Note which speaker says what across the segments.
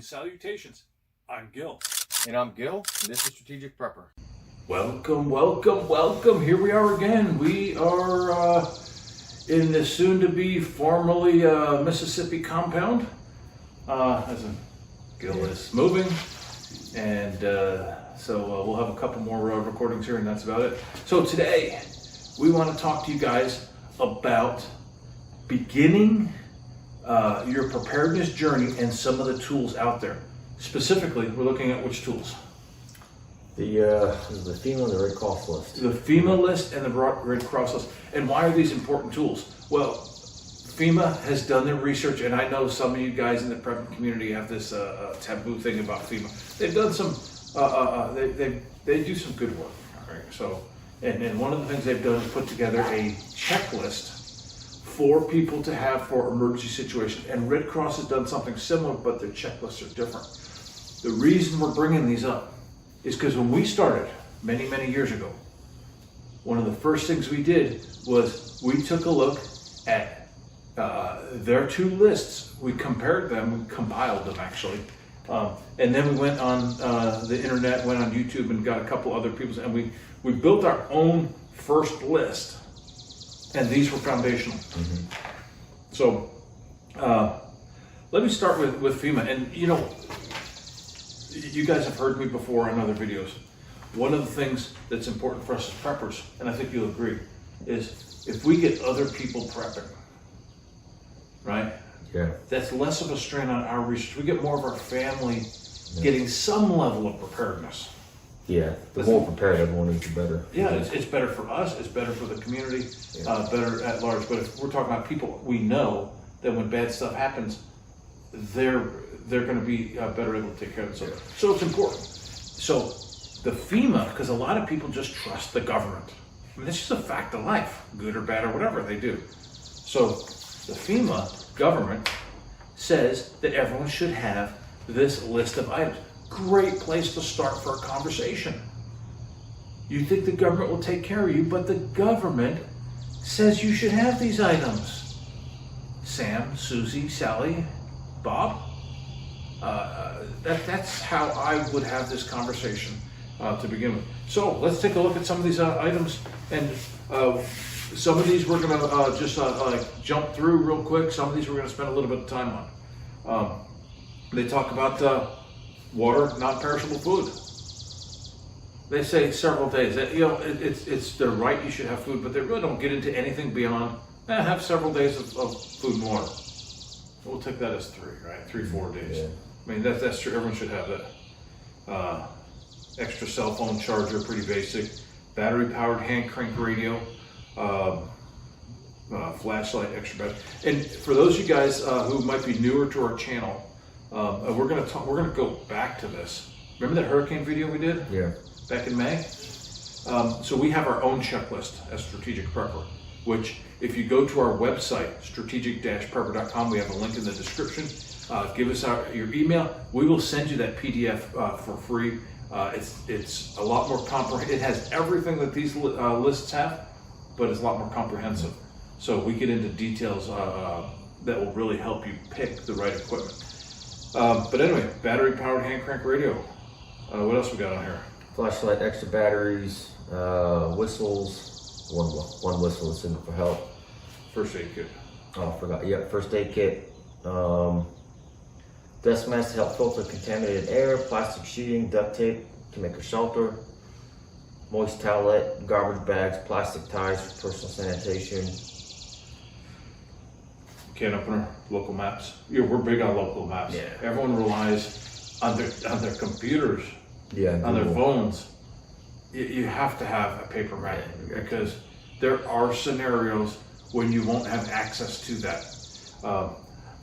Speaker 1: and salutations. I'm Gil.
Speaker 2: And I'm Gil. This is Strategic Prepper.
Speaker 1: Welcome, welcome, welcome. Here we are again. We are in the soon-to-be formerly Mississippi compound. As in Gil is moving. And so we'll have a couple more recordings here, and that's about it. So today, we want to talk to you guys about beginning your preparedness journey and some of the tools out there. Specifically, we're looking at which tools?
Speaker 2: The FEMA and the Red Cross list.
Speaker 1: The FEMA list and the Red Cross list. And why are these important tools? Well, FEMA has done their research, and I know some of you guys in the prep community have this taboo thing about FEMA. They've done some, they do some good work. All right? So, and one of the things they've done is put together a checklist for people to have for emergency situations. And Red Cross has done something similar, but their checklists are different. The reason we're bringing these up is because when we started many, many years ago, one of the first things we did was we took a look at their two lists. We compared them, we compiled them actually, and then we went on the internet, went on YouTube and got a couple other people's, and we built our own first list. And these were foundational. Mm-hmm. So let me start with FEMA. And you know, you guys have heard me before on other videos. One of the things that's important for us as preppers, and I think you'll agree, is if we get other people prepping, right?
Speaker 2: Yeah.
Speaker 1: That's less of a strain on our research. We get more of our family getting some level of preparedness.
Speaker 2: Yeah, the more prepared everyone is, the better.
Speaker 1: Yeah, it's better for us, it's better for the community, better at large. But if we're talking about people we know, that when bad stuff happens, they're going to be better able to take care of themselves. Yeah. So it's important. So the FEMA, because a lot of people just trust the government. I mean, it's just a fact of life, good or bad or whatever they do. So the FEMA government says that everyone should have this list of items. Great place to start for a conversation. You think the government will take care of you, but the government says you should have these items. Sam, Susie, Sally, Bob. That's how I would have this conversation to begin with. So let's take a look at some of these items, and some of these we're going to just jump through real quick. Some of these we're going to spend a little bit of time on. They talk about water, non-perishable food. They say several days. That, you know, it's their right. You should have food, but they really don't get into anything beyond have several days of food and water. We'll take that as 3, right? 3-4 days. Yeah. I mean that's true. Everyone should have that. Extra cell phone charger, pretty basic. Battery-powered hand crank radio. Flashlight, extra battery. And for those of you guys who might be newer to our channel. We're gonna go back to this. Remember that hurricane video we did?
Speaker 2: Yeah.
Speaker 1: Back in May? So we have our own checklist as Strategic Prepper, which if you go to our website, strategic-prepper.com, we have a link in the description. Give us your email. We will send you that PDF for free. It's a lot more comprehensive. It has everything that these lists have, but it's a lot more comprehensive. So we get into details that will really help you pick the right equipment. But anyway, battery-powered hand crank radio. What else we got on here?
Speaker 2: Flashlight, extra batteries, whistles. One whistle is signal for help.
Speaker 1: First aid kit.
Speaker 2: Oh, I forgot. Yeah, first aid kit. Dust mask to help filter contaminated air. Plastic sheeting, duct tape to make a shelter. Moist towelette, garbage bags, plastic ties for personal sanitation.
Speaker 1: Can opener, local maps. Yeah, we're big on local maps.
Speaker 2: Yeah.
Speaker 1: Everyone relies on their computers, on their phones. You have to have a paper map because there are scenarios when you won't have access to that.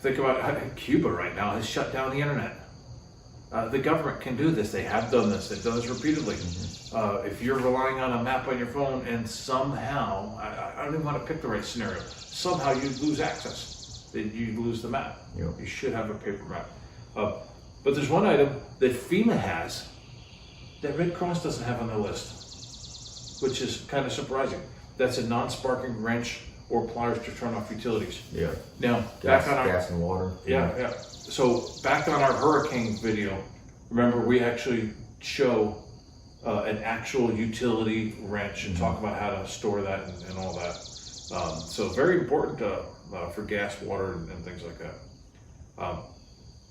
Speaker 1: Think about how Cuba right now has shut down the internet. The government can do this. They have done this. They've done this repeatedly. Mm-hmm. If you're relying on a map on your phone and somehow, I don't even want to pick the right scenario, somehow you lose access. You lose the map.
Speaker 2: Yep.
Speaker 1: You should have a paper map. But there's one item that FEMA has that Red Cross doesn't have on their list, which is kind of surprising. That's a non-sparking wrench or pliers to turn off utilities.
Speaker 2: Yeah.
Speaker 1: Now, back on our
Speaker 2: gas and water.
Speaker 1: yeah. So back on our hurricane video, remember we actually show an actual utility wrench and talk about how to store that and all that. So very important for gas, water, and things like that.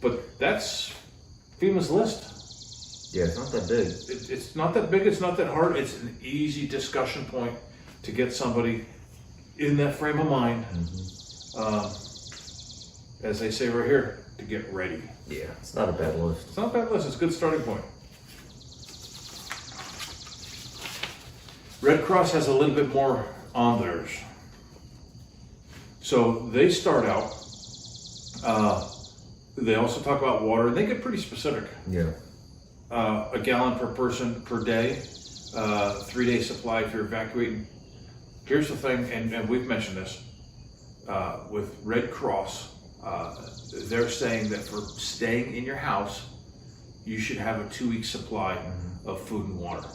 Speaker 1: But that's FEMA's list.
Speaker 2: Yeah, it's not that big.
Speaker 1: It's not that big, it's not that hard. It's an easy discussion point to get somebody in that frame of mind, as they say right here, to get ready.
Speaker 2: Yeah, it's not a bad list.
Speaker 1: It's not a bad list, it's a good starting point. Red Cross has a little bit more on theirs. So they start out, they also talk about water, and they get pretty specific.
Speaker 2: Yeah.
Speaker 1: A gallon per person per day, 3-day supply if you're evacuating. Here's the thing, and we've mentioned this, with Red Cross, they're saying that for staying in your house, you should have a 2-week supply of food and water.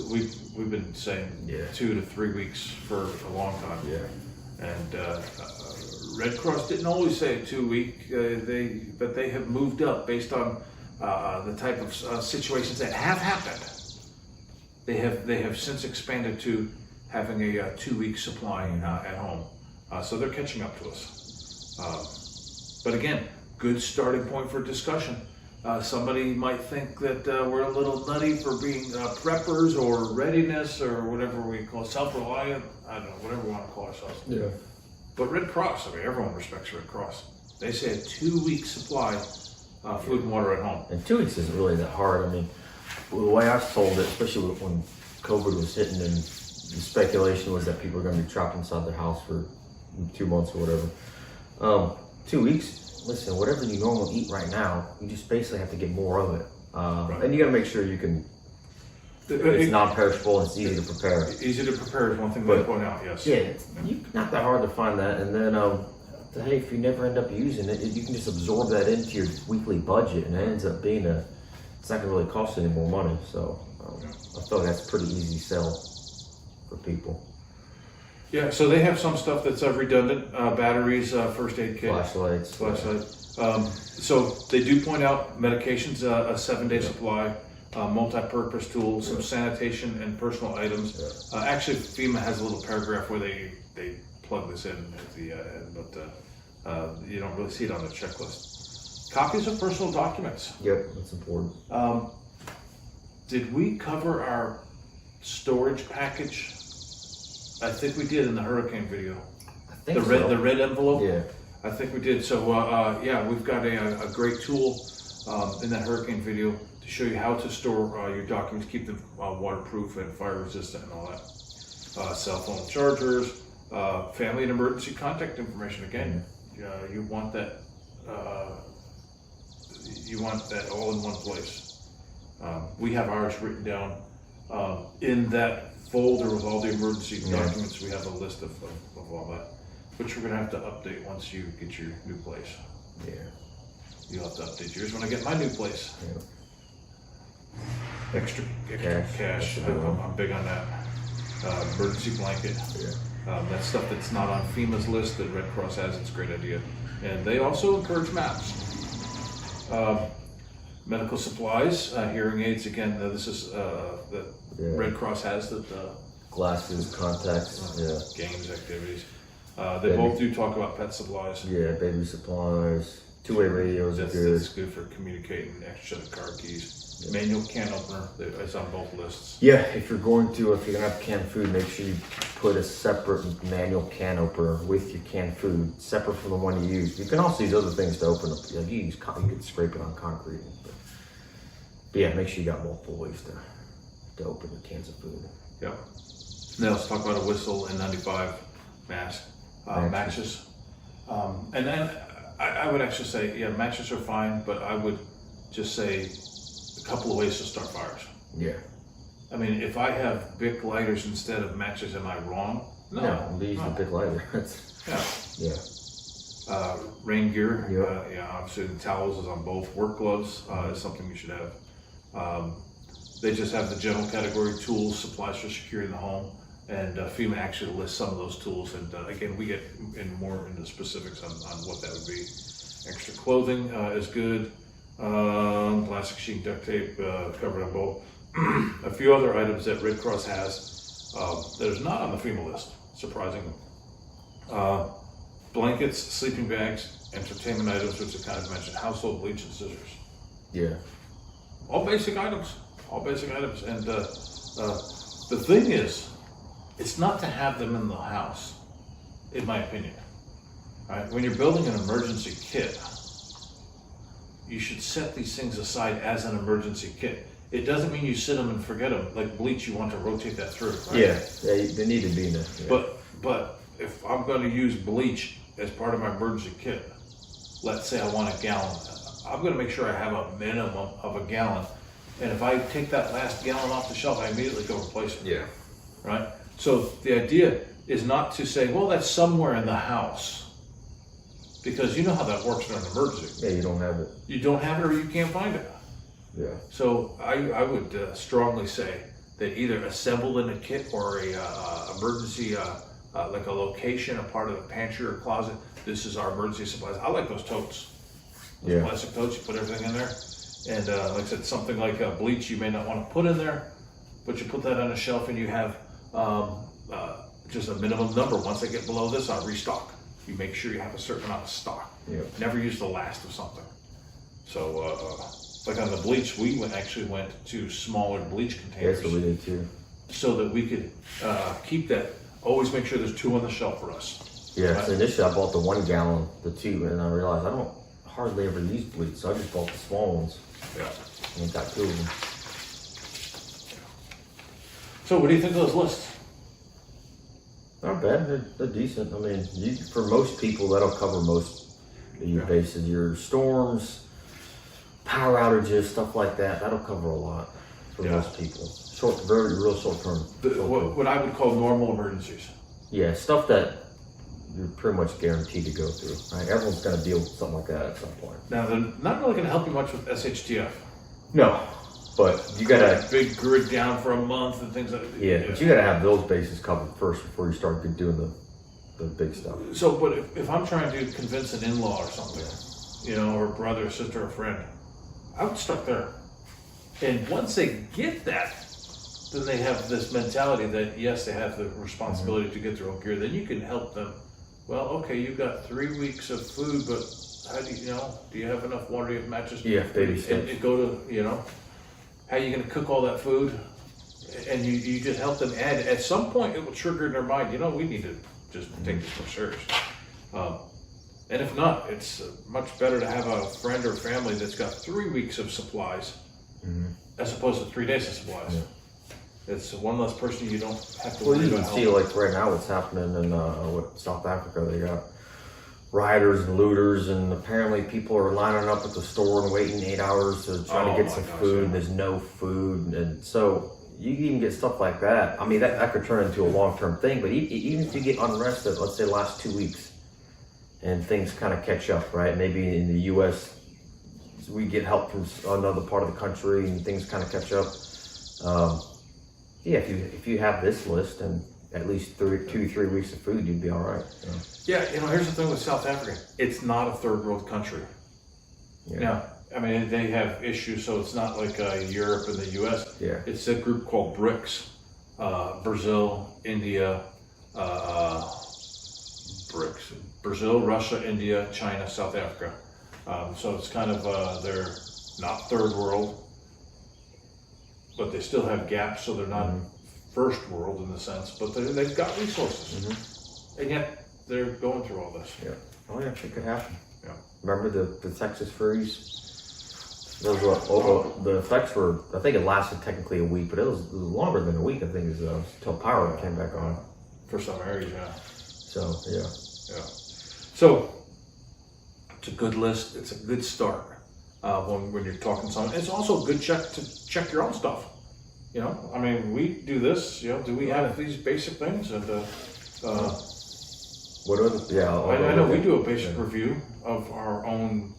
Speaker 1: We've been saying 2 to 3 weeks for a long time.
Speaker 2: Yeah.
Speaker 1: And Red Cross didn't always say a 2-week, but they have moved up based on the type of situations that have happened. They have since expanded to having a 2-week supply at home. So they're catching up to us. But again, good starting point for discussion. Somebody might think that we're a little nutty for being preppers or readiness or whatever we call it, self-reliant. I don't know, whatever we want to call ourselves.
Speaker 2: Yeah.
Speaker 1: But Red Cross, I mean, everyone respects Red Cross. They say a 2-week supply food and water at home.
Speaker 2: And 2 weeks isn't really that hard. I mean, the way I was told it, especially when COVID was hitting and the speculation was that people were going to be trapped inside their house for 2 months or whatever. 2 weeks, listen, whatever you normally eat right now, you just basically have to get more of it.
Speaker 1: Right.
Speaker 2: And you got to make sure you can, it's non-perishable and it's easy to prepare.
Speaker 1: Easy to prepare is one thing they point out, yes.
Speaker 2: Yeah, it's not that hard to find that. And then, hey, if you never end up using it, you can just absorb that into your weekly budget, and it ends up being it's not gonna really cost any more money. So I feel like that's a pretty easy sell for people.
Speaker 1: Yeah, so they have some stuff that's redundant, batteries, first aid kit.
Speaker 2: Flashlights.
Speaker 1: So they do point out medications, a 7-day supply, multi-purpose tools, some sanitation and personal items. Actually, FEMA has a little paragraph where they plug this in at the end, but you don't really see it on the checklist. Copies of personal documents.
Speaker 2: Yep, that's important.
Speaker 1: Did we cover our storage package? I think we did in the hurricane video.
Speaker 2: I think
Speaker 1: the red envelope.
Speaker 2: Yeah.
Speaker 1: I think we did. So yeah, we've got a great tool in that hurricane video to show you how to store your documents, keep them waterproof and fire resistant and all that. Cell phone chargers, family and emergency contact information. Again, you want that. You want that all in one place. We have ours written down in that folder with all the emergency documents. We have a list of all that, which we're gonna have to update once you get your new place.
Speaker 2: Yeah.
Speaker 1: You'll have to update yours when I get my new place.
Speaker 2: Yeah.
Speaker 1: Extra cash.
Speaker 2: That's a good one.
Speaker 1: I'm big on that. Emergency blanket.
Speaker 2: Yeah.
Speaker 1: That's stuff that's not on FEMA's list that Red Cross has. It's a great idea. And they also encourage maps. Medical supplies, hearing aids. Again, this is that Red Cross has that.
Speaker 2: Glasses, contacts,
Speaker 1: Games, activities. They both do talk about pet supplies.
Speaker 2: Yeah, baby supplies, two-way radios are good.
Speaker 1: That's good for communicating, extra car keys. Manual can opener, it's on both lists.
Speaker 2: Yeah, if you're gonna have canned food, make sure you put a separate manual can opener with your canned food, separate from the one you use. You can also use other things to open up. Like you can scrape it on concrete. But yeah, make sure you got multiple ways to open your cans of food.
Speaker 1: Yep. Now let's talk about a whistle, N95 mask, matches. And then I would actually say, yeah, matches are fine, but I would just say a couple of ways to start fires.
Speaker 2: Yeah.
Speaker 1: I mean, if I have Bic lighters instead of matches, am I wrong?
Speaker 2: No, be using a Bic lighter. Yeah.
Speaker 1: Rain gear. Yeah, obviously the towels is on both. Work gloves is something you should have. They just have the general category: tools, supplies for securing the home, And FEMA actually lists some of those tools, and again, we get more into specifics on what that would be. Extra clothing is good. Plastic sheet, duct tape, covered on both. A few other items that Red Cross has that is not on the FEMA list, surprisingly. Blankets, sleeping bags, entertainment items, which I kind of mentioned, household bleach and scissors.
Speaker 2: Yeah.
Speaker 1: All basic items. And the thing is, it's not to have them in the house, in my opinion. Right? When you're building an emergency kit, you should set these things aside as an emergency kit. It doesn't mean you sit them and forget them. Like bleach, you want to rotate that through. Right?
Speaker 2: Yeah, they need to be in there. Yeah.
Speaker 1: But if I'm going to use bleach as part of my emergency kit, let's say I want a gallon, I'm going to make sure I have a minimum of a gallon. And if I take that last gallon off the shelf, I immediately go replace it.
Speaker 2: Yeah.
Speaker 1: Right? So the idea is not to say, well, that's somewhere in the house. Because you know how that works in an emergency.
Speaker 2: Yeah, you don't have it.
Speaker 1: You don't have it or you can't find it.
Speaker 2: Yeah.
Speaker 1: So I would strongly say that either assembled in a kit or a emergency, like a location, a part of the pantry or closet. This is our emergency supplies. I like those totes. Those plastic totes, you put everything in there. And like I said, something like bleach you may not want to put in there, but you put that on a shelf and you have just a minimum number. Once I get below this, I'll restock. You make sure you have a certain amount of stock.
Speaker 2: Yep.
Speaker 1: Never use the last of something. So, like on the bleach, we actually went to smaller bleach containers.
Speaker 2: That's what we did too.
Speaker 1: So that we could keep that. Always make sure there's 2 on the shelf for us.
Speaker 2: Yeah,
Speaker 1: Right?
Speaker 2: so initially I bought the 1 gallon, the 2, and I realized I don't hardly ever use bleach, so I just bought the small ones.
Speaker 1: Yeah.
Speaker 2: And got 2 of them.
Speaker 1: So what do you think of those lists?
Speaker 2: Not bad, they're decent. I mean, for most people, that'll cover most of your bases. Your storms, power outages, stuff like that, that'll cover a lot for most people. Very real short term.
Speaker 1: What I would call normal emergencies.
Speaker 2: Yeah, stuff that you're pretty much guaranteed to go through, right? Everyone's gonna deal with something like that at some point.
Speaker 1: Now, they're not really gonna help you much with SHTF.
Speaker 2: No, but you gotta,
Speaker 1: Big grid down for a month and things like that.
Speaker 2: yeah, but you gotta have those bases covered first before you start doing the big stuff.
Speaker 1: So, but if I'm trying to convince an in-law or something, you know, or brother, sister, or friend, I would start there. And once they get that, then they have this mentality that yes, they have the responsibility to get their own gear. Then you can help them. Well, okay, you've got 3 weeks of food, but how do you know? Do you have enough water? Do you have matches?
Speaker 2: Yeah, baby steps.
Speaker 1: And go to, you know, how are you going to cook all that food? And you just help them add. At some point, it will trigger in their mind, you know, we need to just take this more serious. And if not, it's much better to have a friend or family that's got 3 weeks of supplies as opposed to 3 days of supplies.
Speaker 2: Yeah.
Speaker 1: It's one less person you don't have to
Speaker 2: Well,
Speaker 1: worry
Speaker 2: you can
Speaker 1: about.
Speaker 2: see like right now what's happening in South Africa. They got rioters and looters, and apparently people are lining up at the store and waiting 8 hours to try to get some food, and there's no food. And so you can even get stuff like that. I mean, that could turn into a long-term thing, but even if you get unrest at, let's say, the last 2 weeks, and things kind of catch up, right? Maybe in the U.S., we get help from another part of the country, and things kind of catch up. Yeah, if you have this list and at least 2-3 weeks of food, you'd be all right.
Speaker 1: Yeah, you know, here's the thing with South Africa. It's not a third world country.
Speaker 2: Yeah.
Speaker 1: Now, I mean, they have issues, so it's not like Europe and the U.S.
Speaker 2: Yeah.
Speaker 1: It's a group called BRICS. Brazil, India, BRICS. Brazil, Russia, India, China, South Africa. So it's kind of, they're not third world, but they still have gaps, so they're not first world in the sense, but they've got resources. And yet they're going through all this.
Speaker 2: Yeah. Oh yeah, it could happen.
Speaker 1: Yeah.
Speaker 2: Remember the Texas freeze? Those the effects were, I think it lasted technically a week, but it was longer than a week, I think, until power came back on.
Speaker 1: For some areas, yeah.
Speaker 2: So, yeah.
Speaker 1: Yeah. So, it's a good list. It's a good start when you're talking to someone. It's also a good to check your own stuff. You know, I mean, we do this, you know, do we have these basic things? And
Speaker 2: what other, yeah.
Speaker 1: I know we do a basic review of our own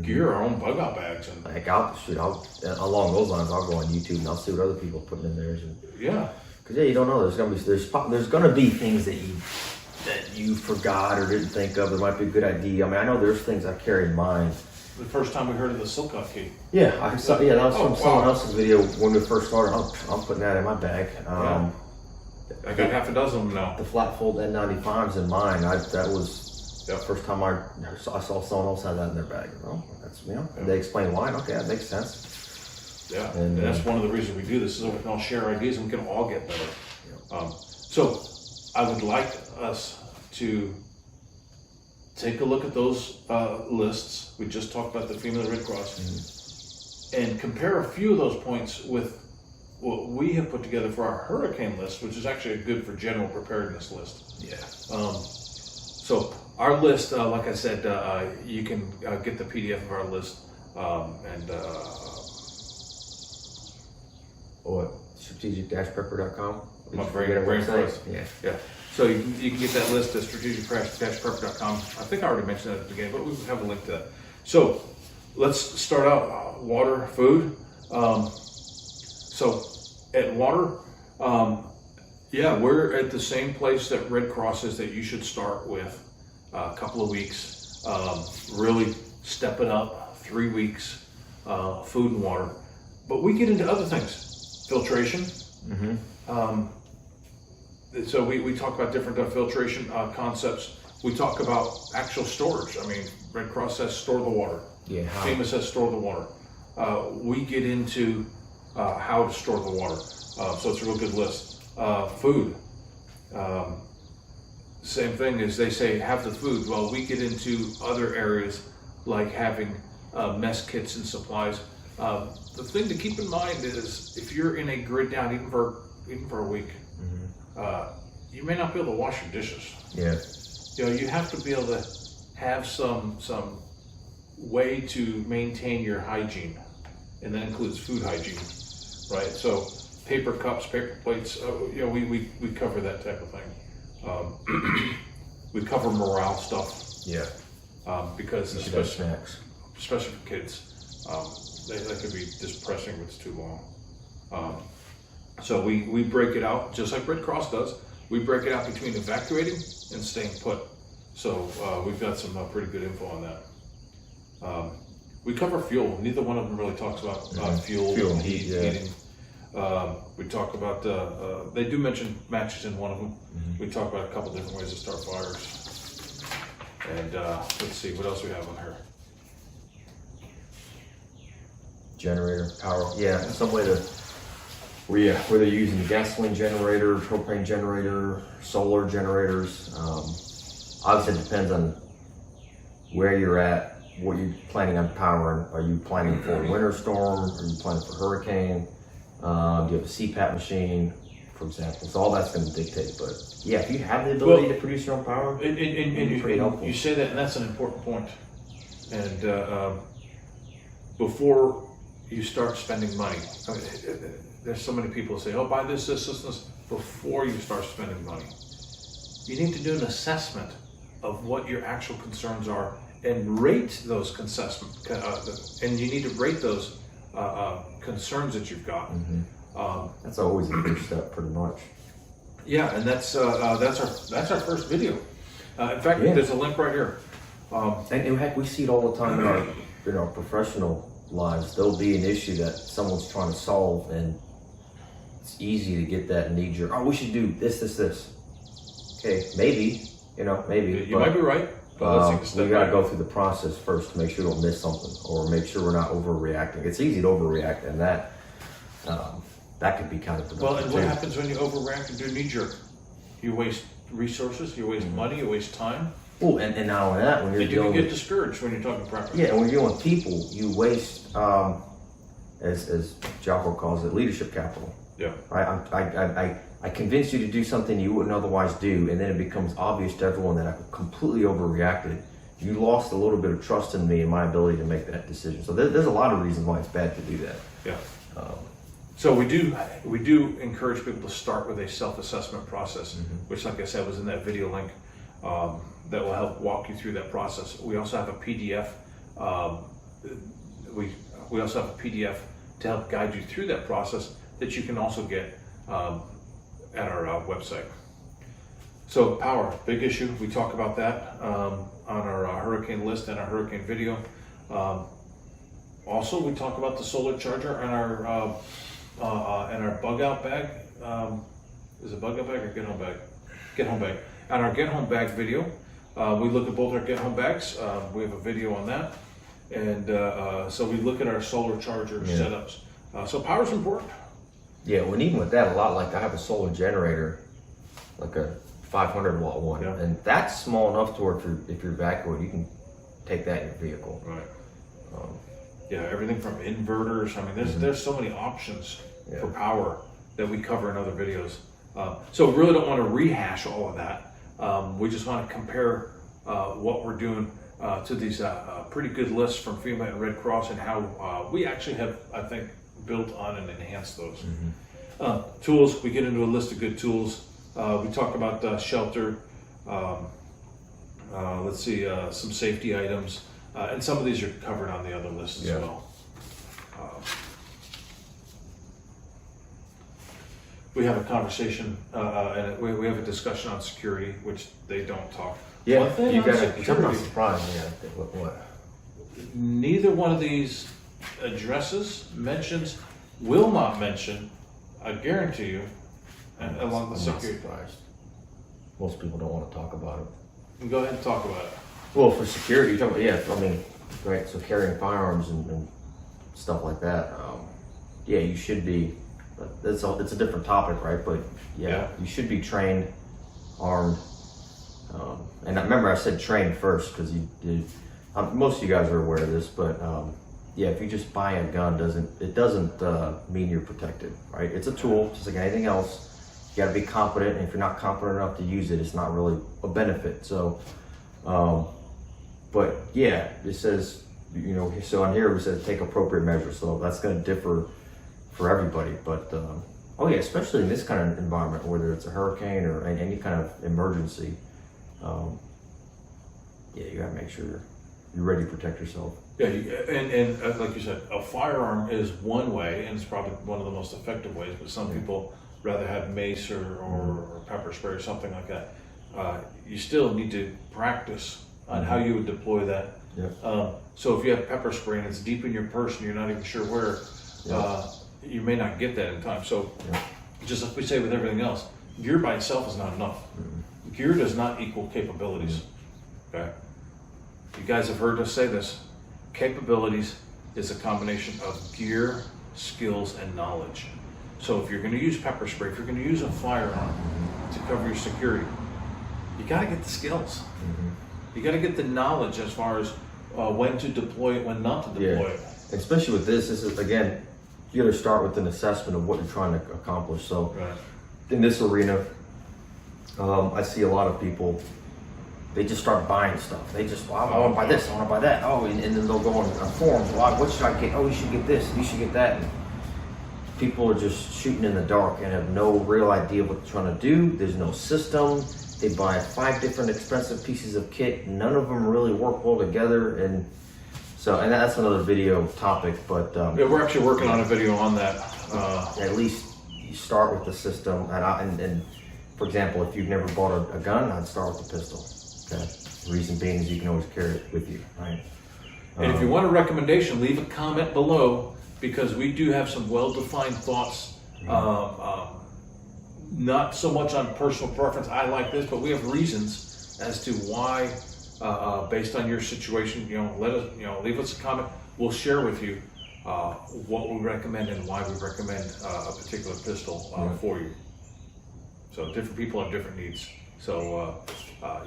Speaker 1: gear, our own bug out bags. And
Speaker 2: like along those lines, I'll go on YouTube and I'll see what other people are putting in theirs.
Speaker 1: Yeah.
Speaker 2: Because you don't know. There's gonna be things that you forgot or didn't think of. There might be a good idea. I mean, I know there's things I carry in mind.
Speaker 1: The first time we heard of the Silka key.
Speaker 2: Yeah, I saw. Yeah, that was from someone
Speaker 1: wow.
Speaker 2: else's video when we first started. I'm putting that in my bag.
Speaker 1: I got half a dozen of them now.
Speaker 2: The flat fold N95s in mine. That was the first time I saw someone else have that in their bag. Oh, that's And they explain why. Okay, that makes sense.
Speaker 1: Yeah, and that's one of the reasons we do this, so we can all share ideas and we can all get better. So I would like us to take a look at those lists. We just talked about the FEMA Red Cross, and compare a few of those points with what we have put together for our hurricane list, which is actually a good for general preparedness list.
Speaker 2: Yeah.
Speaker 1: So our list, like I said, you can get the PDF of our list
Speaker 2: strategic-prepper.com.
Speaker 1: My brain froze.
Speaker 2: Yeah.
Speaker 1: So you can get that list at strategic-prepper.com. I think I already mentioned that at the beginning, but we have a link to that. So let's start out water, food. So at water, we're at the same place that Red Cross is, that you should start with a couple of weeks. Really step it up, 3 weeks, food and water. But we get into other things. Filtration. So we talk about different filtration concepts. We talk about actual storage. I mean, Red Cross says store the water.
Speaker 2: Yeah.
Speaker 1: FEMA says store the water. We get into how to store the water. So it's a real good list. Food. Same thing as they say, have the food. Well, we get into other areas like having mess kits and supplies. The thing to keep in mind is if you're in a grid down even for a week, you may not be able to wash your dishes.
Speaker 2: Yeah.
Speaker 1: You have to be able to have some way to maintain your hygiene, and that includes food hygiene, right? So paper cups, paper plates, we cover that type of thing. We cover morale stuff.
Speaker 2: Yeah.
Speaker 1: Because
Speaker 2: snacks,
Speaker 1: especially for kids. That could be depressing if it's too long. So we break it out, just like Red Cross does. We break it out between evacuating and staying put. So we've got some pretty good info on that. We cover fuel. Neither one of them really talks about fuel and heating. We talk about, they do mention matches in one of them. We talk about a couple different ways to start fires. And let's see, what else we have on here?
Speaker 2: Generator, power. Yeah, some way to, where they're using the gasoline generator, propane generator, solar generators. Obviously it depends on where you're at, what you're planning on powering. Are you planning for a winter storm? Are you planning for hurricane? Do you have a CPAP machine, for example? So all that's going to dictate. But yeah, if you have the ability to produce your own power, it's pretty helpful.
Speaker 1: You say that, and that's an important point. And before you start spending money, I mean, there's so many people who say, "Oh, buy this." Before you start spending money, you need to do an assessment of what your actual concerns are and rate those and you need to rate those concerns that you've got.
Speaker 2: That's always the first step, pretty much.
Speaker 1: Yeah, and that's our first video. In fact, there's a link right here.
Speaker 2: And heck, we see it all the time in our professional lives. There'll be an issue that someone's trying to solve, and it's easy to get that knee-jerk. Oh, we should do this. Okay, maybe. Maybe.
Speaker 1: You might be right.
Speaker 2: We got to go through the process first to make sure we don't miss something, or make sure we're not overreacting. It's easy to overreact, and that could be kind of productive.
Speaker 1: Well, and what happens when you overreact and do knee-jerk? You waste resources, you waste money, you waste time.
Speaker 2: Oh, and not only that, when you're dealing,
Speaker 1: you can get discouraged when you're talking properly.
Speaker 2: Yeah, and when you're dealing with people, you waste, as Jocko calls it, leadership capital.
Speaker 1: Yeah.
Speaker 2: Right. I convinced you to do something you wouldn't otherwise do, and then it becomes obvious to everyone that I completely overreacted. You lost a little bit of trust in me and my ability to make that decision. So there's a lot of reasons why it's bad to do that.
Speaker 1: Yeah. So we do encourage people to start with a self-assessment process, which, like I said, was in that video link. That will help walk you through that process. We also have a PDF. We also have a PDF to help guide you through that process that you can also get website. So power, big issue. We talk about that on our hurricane list and our hurricane video. Also, we talk about the solar charger and our bug out bag. Is it bug out bag or get home bag? Get home bag. And our get home bag video, we look at both our get home bags. We have a video on that, and so we look at our solar charger setups. So power is important.
Speaker 2: Yeah, well, and even with that, a lot, like I have a solar generator, like a 500 watt one, and that's small enough to where if you're evacuated, you can take that in your vehicle.
Speaker 1: Right. Yeah, everything from inverters. I mean, there's so many options for power that we cover in other videos. So we really don't want to rehash all of that. We just want to compare what we're doing to these pretty good lists from FEMA and Red Cross, and how we actually have, I think, built on and enhanced those. Tools, we get into a list of good tools. We talk about shelter, let's see, some safety items, and some of these are covered on the other list as well. We have a conversation, and we have a discussion on security, which they don't talk.
Speaker 2: Yeah,
Speaker 1: One thing
Speaker 2: you
Speaker 1: on
Speaker 2: got
Speaker 1: security,
Speaker 2: to surprise me. I think what?
Speaker 1: Neither one of these will not mention, I guarantee you, along the security.
Speaker 2: I'm not surprised. Most people don't want to talk about it.
Speaker 1: Go ahead and talk about it.
Speaker 2: Well, for security, you're talking about, I mean, right, so carrying firearms and stuff like that, you should be, it's a different topic, right? But you should be trained, armed, and I remember I said trained first, because most of you guys are aware of this, but if you just buy a gun, it doesn't mean you're protected, right? It's a tool, just like anything else. You got to be competent, and if you're not competent enough to use it, it's not really a benefit. So, but it says, so on here we said take appropriate measures. So that's going to differ for everybody. But especially in this kind of environment, whether it's a hurricane or any kind of emergency, you got to make sure you're ready to protect yourself.
Speaker 1: Yeah, and like you said, a firearm is one way, and it's probably one of the most effective ways, but some people rather have mace or pepper spray or something like that. You still need to practice on how you would deploy that. So if you have pepper spray and it's deep in your purse and you're not even sure where, you may not get that in time. So just like we say with everything else, gear by itself is not enough. Gear does not equal capabilities. Okay? You guys have heard us say this. Capabilities is a combination of gear, skills, and knowledge. So if you're going to use pepper spray, if you're going to use a firearm to cover your security, you got to get the skills. You got to get the knowledge as far as when to deploy it, when not to deploy it.
Speaker 2: Especially with this is, again, you got to start with an assessment of what you're trying to accomplish. So in this arena, I see a lot of people, they just start buying stuff. They just, I want to buy this, I want to buy that. And then they'll go on forums. What should I get? You should get this, you should get that. And people are just shooting in the dark and have no real idea what they're trying to do. There's no system. They buy 5 different expensive pieces of kit. None of them really work well together. And that's another video topic. But
Speaker 1: we're actually working on a video on that.
Speaker 2: At least you start with the system. And for example, if you've never bought a gun, I'd start with the pistol. Okay. The reason being is you can always carry it with you, right?
Speaker 1: And if you want a recommendation, leave a comment below, because we do have some well-defined thoughts. Not so much on personal preference, I like this, but we have reasons as to why, based on your situation, leave us a comment. We'll share with you what we recommend and why we recommend a particular pistol for you. So different people have different needs. So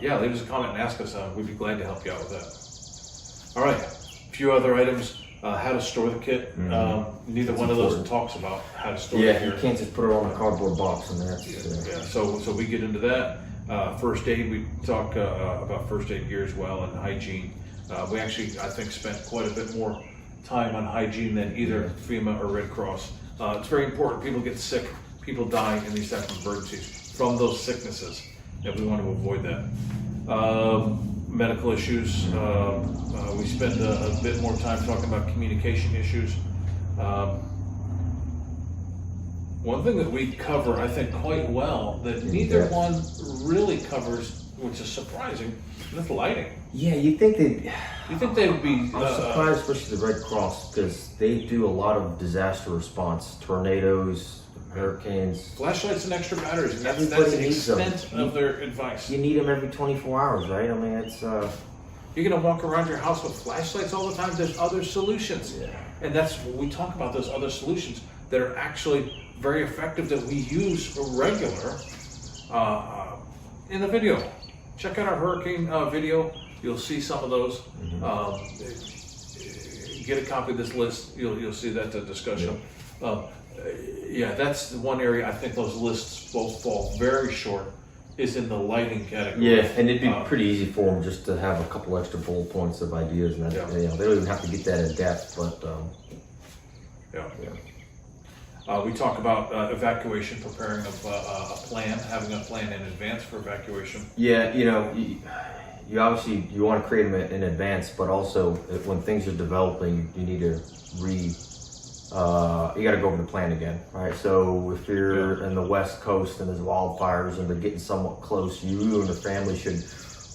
Speaker 1: leave us a comment and ask us. We'd be glad to help you out with that. All right, a few other items. How to store the kit. Neither one of those talks about how to store the kit.
Speaker 2: You can't just put it on a cardboard box and that's
Speaker 1: So we get into that. First aid, we talk about first aid gear as well, and hygiene. We actually, I think, spent quite a bit more time on hygiene than either FEMA or Red Cross. It's very important. People get sick. People die in these types of emergencies from those sicknesses, and we want to avoid that. Medical issues. We spend a bit more time talking about communication issues. One thing that we cover, I think, quite well that neither
Speaker 2: depth.
Speaker 1: one really covers, which is surprising, is lighting.
Speaker 2: Yeah, you think they?
Speaker 1: You think they would be?
Speaker 2: I'm surprised, especially the Red Cross, because they do a lot of disaster response, tornadoes, hurricanes.
Speaker 1: Flashlights and extra batteries, and that's
Speaker 2: Everybody
Speaker 1: the
Speaker 2: needs them.
Speaker 1: extent of their advice.
Speaker 2: You need them every 24 hours, right? I mean, it's.
Speaker 1: You're gonna walk around your house with flashlights all the time. There's other solutions,
Speaker 2: Yeah.
Speaker 1: and that's what we talk about. Those other solutions that are actually very effective that we use regular in the video. Check out our hurricane video. You'll see some of those. Get a copy of this list. You'll see that discussion. Yeah, that's the one area I think those lists both fall very short. Is in the lighting category.
Speaker 2: Yeah, and it'd be pretty easy for them just to have a couple extra bullet points of ideas, and that, you know, they don't even have to get that in depth. But
Speaker 1: we talk about evacuation, preparing a plan, having a plan in advance for evacuation.
Speaker 2: yeah, you know, you obviously you want to create them in advance, but also when things are developing, you need to you got to go over the plan again, right? So if you're in the West Coast and there's wildfires and they're getting somewhat close, you and the family should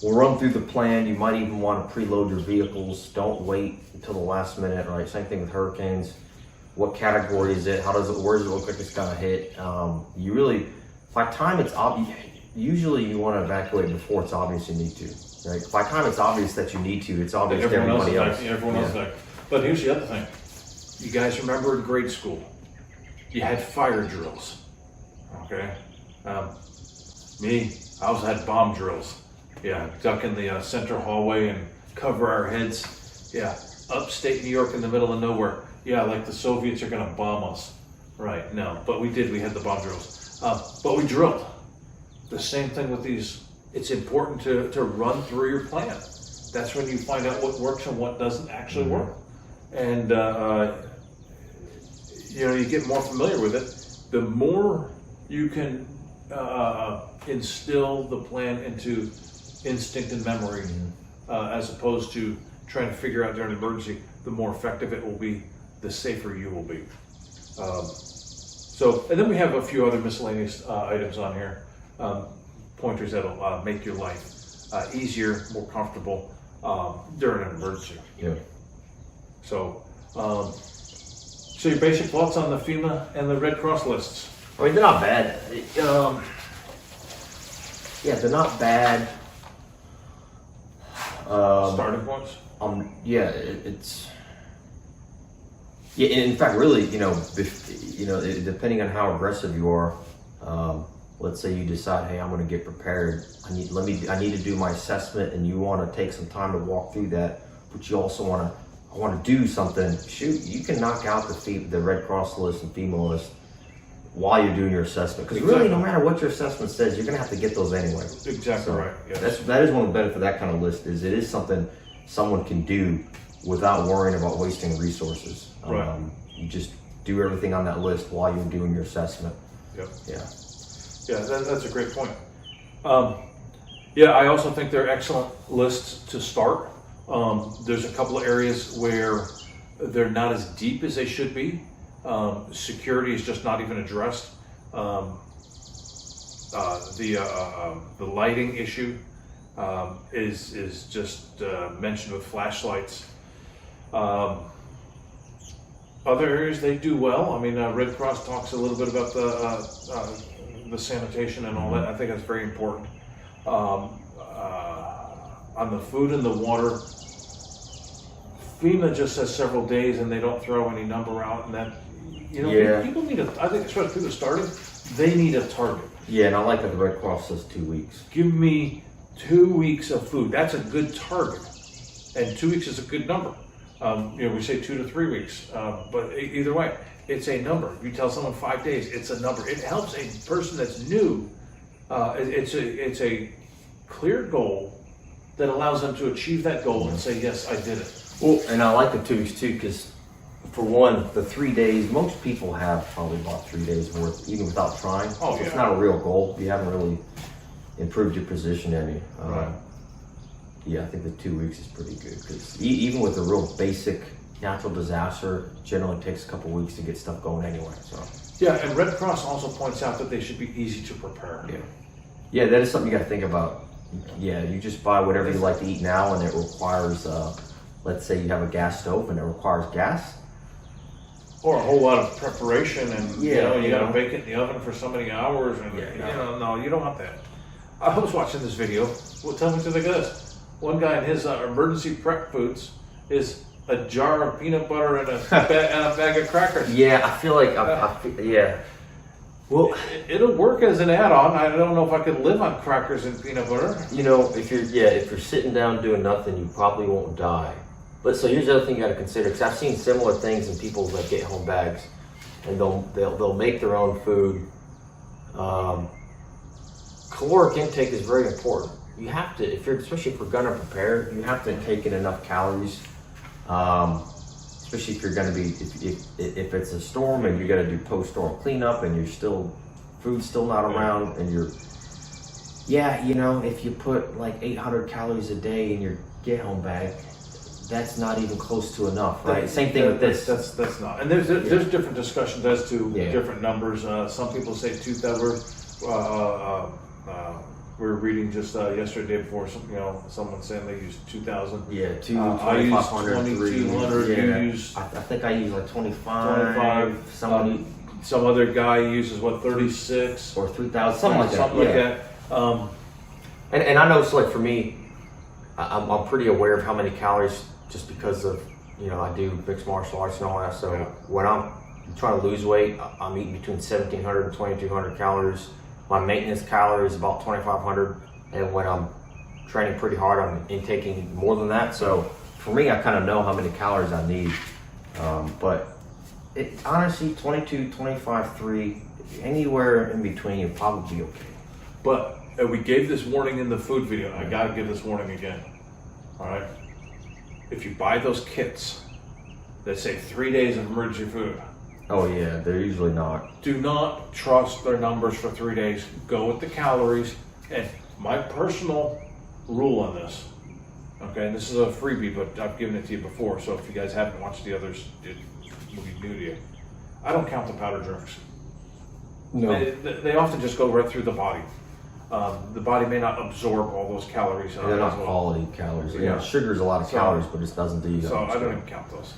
Speaker 2: run through the plan. You might even want to preload your vehicles. Don't wait until the last minute, right? Same thing with hurricanes. What category is it? How does it? Where does it look like it's gonna hit? You really, by time it's obvious. Usually, you want to evacuate before it's obvious you need to, right? By time it's obvious that you need to, it's obvious to everybody else.
Speaker 1: Everyone else is like. But here's the other thing. You guys remember in grade school, you had fire drills, okay? Me, I also had bomb drills. Yeah, duck in the center hallway and cover our heads. Yeah, upstate New York in the middle of nowhere. Yeah, like the Soviets are gonna bomb us. Right, no, but we had the bomb drills. But we drilled. The same thing with these. It's important to run through your plan. That's when you find out what works and what doesn't actually work. And you know, you get more familiar with it, the more you can instill the plan into instinct and memory, as opposed to trying to figure out during an emergency. The more effective it will be, the safer you will be. So, and then we have a few other miscellaneous items on here, pointers that'll make your life easier, more comfortable during an emergency.
Speaker 2: Yeah.
Speaker 1: So, so your basic thoughts on the FEMA and the Red Cross lists?
Speaker 2: I mean, they're not bad. Yeah, they're not bad.
Speaker 1: Starting points?
Speaker 2: Yeah, it's. Yeah, in fact, really, you know, depending on how aggressive you are, let's say you decide, hey, I'm going to get prepared. I need to do my assessment, and you want to take some time to walk through that, but you also want to do something. Shoot, you can knock out the Red Cross list and FEMA list while you're doing your assessment, because really, no matter what your assessment says, you're going to have to get those anyway.
Speaker 1: Exactly right. Yes.
Speaker 2: That is one of the benefits of that kind of list. Is it is something someone can do without worrying about wasting resources.
Speaker 1: Right.
Speaker 2: You just do everything on that list while you're doing your assessment.
Speaker 1: Yep.
Speaker 2: Yeah.
Speaker 1: Yeah, that's a great point. Yeah, I also think they're excellent lists to start. There's a couple of areas where they're not as deep as they should be. Security is just not even addressed. The lighting issue is just mentioned with flashlights. Other areas they do well. I mean, Red Cross talks a little bit about the sanitation and all that. I think that's very important. On the food and the water, FEMA just says several days, and they don't throw any number out. And that, you know, people need I think especially people starting, they need a target.
Speaker 2: Yeah, and I like that the Red Cross says 2 weeks.
Speaker 1: Give me 2 weeks of food. That's a good target, and 2 weeks is a good number. You know, we say 2 to 3 weeks, but either way, it's a number. If you tell someone 5 days, it's a number. It helps a person that's new. It's a clear goal that allows them to achieve that goal and say, yes, I did it.
Speaker 2: Well, and I like the 2 weeks too, because for one, the 3 days, most people have probably about 3 days worth, even without trying.
Speaker 1: Oh, yeah.
Speaker 2: It's not a real goal. You haven't really improved your position any.
Speaker 1: Right.
Speaker 2: Yeah, I think the 2 weeks is pretty good, because even with a real basic natural disaster, it generally takes a couple weeks to get stuff going anyway. So
Speaker 1: Yeah, and Red Cross also points out that they should be easy to prepare.
Speaker 2: Yeah, that is something you got to think about. Yeah, you just buy whatever you like to eat now, and it requires, let's say you have a gas stove and it requires gas.
Speaker 1: Or a whole lot of preparation, and you
Speaker 2: Yeah,
Speaker 1: know, you
Speaker 2: you
Speaker 1: got to
Speaker 2: know.
Speaker 1: bake it in the oven for so many hours, and
Speaker 2: Yeah,
Speaker 1: you
Speaker 2: no.
Speaker 1: know, no, you don't want that. I was watching this video. Well, tell me what you think of this. One guy in his emergency prep foods is a jar of peanut butter and and a bag of crackers.
Speaker 2: Yeah, I feel like, yeah. Well,
Speaker 1: It'll work as an add-on. I don't know if I could live on crackers and peanut butter.
Speaker 2: you know, if you're sitting down doing nothing, you probably won't die. But so here's the other thing you got to consider, because I've seen similar things in people's like get-home bags, and they'll make their own food. Caloric intake is very important. You have to, especially if you're gonna prepare, you have to take in enough calories. Especially if you're gonna be, if it's a storm and you got to do post-storm cleanup and food's still not around, and you know, if you put like 800 calories a day in your get-home bag, that's not even close to enough, right? Same thing with this.
Speaker 1: That's not. And there's different discussions as to different numbers. Some people say 2,000. We were reading just yesterday before, someone saying they use 2,000.
Speaker 2: Yeah,
Speaker 1: I use
Speaker 2: 2,500,
Speaker 1: 2,200.
Speaker 2: yeah.
Speaker 1: You use
Speaker 2: I think I use like 25. Somebody
Speaker 1: some other guy uses what, 36
Speaker 2: or 3,000, something like that.
Speaker 1: Something like that.
Speaker 2: And I know, so like for me, I'm pretty aware of how many calories, just because of, I do mixed martial arts and all that. So when I'm trying to lose weight, I'm eating between 1,700 and 2,200 calories. My maintenance calories about 2,500, and when I'm training pretty hard, I'm intaking more than that. So for me, I kind of know how many calories I need. But it honestly, 22, 25, 3, anywhere in between, you'll probably be okay.
Speaker 1: But we gave this warning in the food video. I gotta give this warning again. All right. If you buy those kits that say 3 days of emergency food,
Speaker 2: Oh yeah, they're usually not.
Speaker 1: do not trust their numbers for 3 days. Go with the calories. And my personal rule on this, okay, and this is a freebie, but I've given it to you before, so if you guys haven't watched the others, it will be new to you. I don't count the powder drinks.
Speaker 2: No.
Speaker 1: They often just go right through the body. The body may not absorb all those calories.
Speaker 2: They're not quality calories.
Speaker 1: Yeah.
Speaker 2: Sugar's a lot of calories, but it doesn't do you that
Speaker 1: So
Speaker 2: much
Speaker 1: I don't
Speaker 2: good.
Speaker 1: even count those.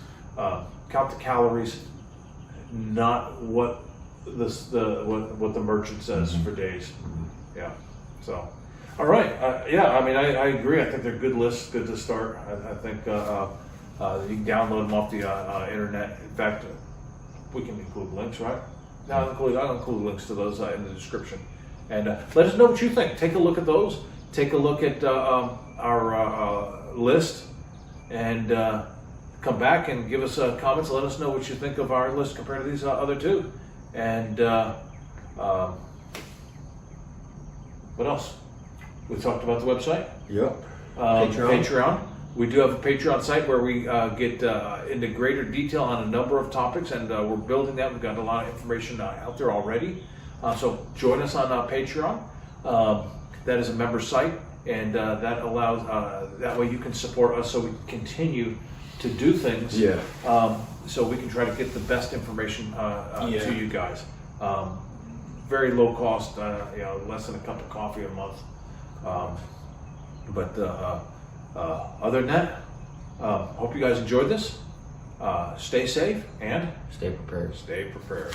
Speaker 1: Count the calories, not what what the merchant says for days. Yeah. So, all right. Yeah. I mean, I agree. I think they're good lists. Good to start. I think you can download them off the internet. In fact, we can include links, right? I'll include links to those in the description. And let us know what you think. Take a look at those. Take a look at our list, and come back and give us comments. Let us know what you think of our list compared to these other two. And what else? We talked about the website.
Speaker 2: Yep.
Speaker 1: Patreon. We do have a Patreon site where we get into greater detail on a number of topics, and we're building that. We've got a lot of information out there already. So join us on Patreon. That is a member site, and that allows that way you can support us, so we continue to do things.
Speaker 2: Yeah.
Speaker 1: So we can try to get the best information to you guys. Very low cost, less than a cup of coffee a month. But other than that, hope you guys enjoyed this. Stay safe and
Speaker 2: Stay prepared.
Speaker 1: stay prepared.